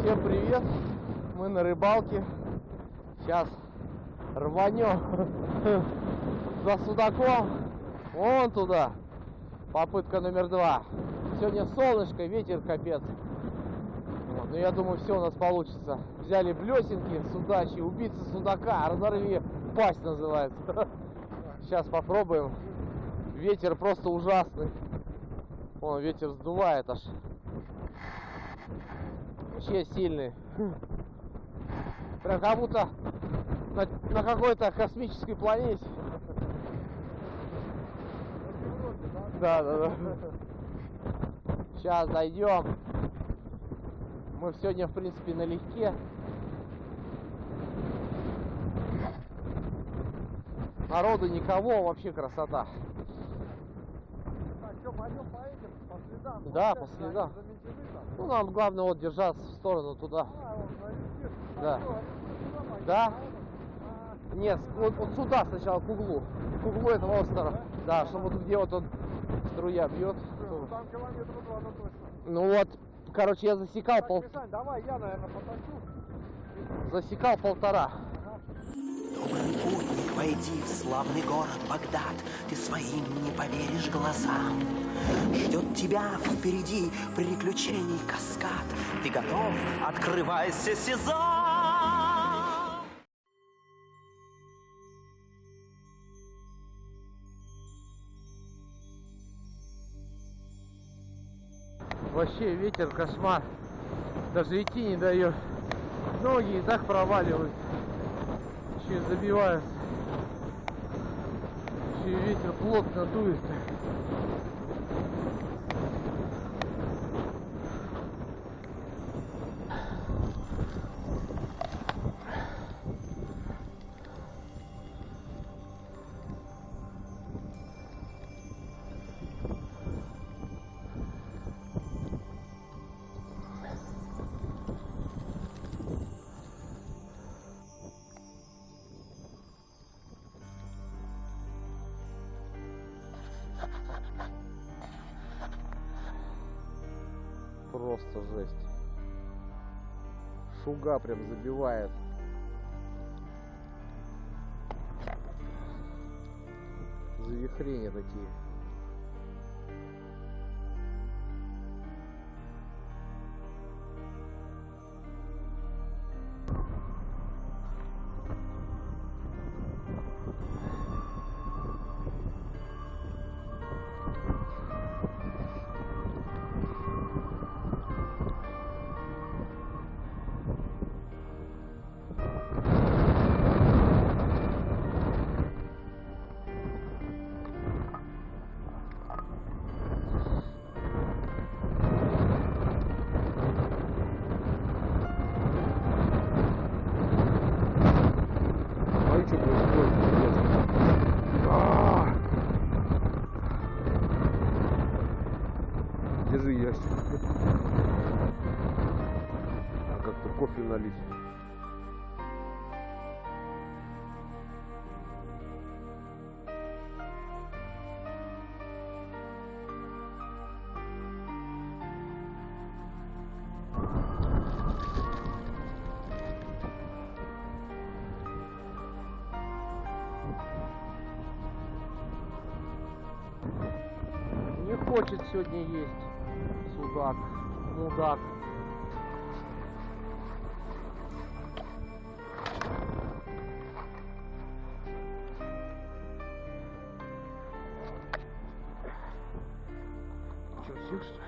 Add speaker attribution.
Speaker 1: Всем привет! Мы на рыбалке. Сейчас рванем за судаком. Вон туда. Попытка номер 2. Сегодня солнышко, ветер капец. Вот. Но я думаю, все у нас получится. Взяли блесенки, судачьи, убийца судака, разорви пасть называется. Сейчас попробуем. Ветер просто ужасный. Вон, ветер сдувает аж. Вообще сильный. Прям как будто на какой-то космической планете. Да. Сейчас дойдем. Мы сегодня, в принципе, налегке. Народу никого, вообще красота.
Speaker 2: А что, пойдем по этим, по следам?
Speaker 1: Да, по следам. Ну, нам главное вот держаться в сторону туда. Да. Да? Нет, вот сюда сначала, к углу. К углу этого острова. Да, чтобы вот где вот он струя бьет.
Speaker 2: Там километра 2, ну точно.
Speaker 1: Ну вот, короче, я засекал
Speaker 2: Мишань, давай, я, наверное, потащу.
Speaker 1: Засекал 1,5.
Speaker 3: Добрый путник, войди в славный город Багдад. Ты своим не поверишь глазам. Ждет тебя впереди приключений каскад. Ты готов? Открывайся, сезон!
Speaker 1: Вообще ветер кошмар. Даже идти не дает. Ноги и так проваливаются. Еще и забиваются. Еще и ветер плотно дует. Просто жесть. Шуга прям забивает. Завихрения такие. Держи ящик. А как-то кофе налить. Не хочет сегодня есть судак, мудак. Что, всех, что ли?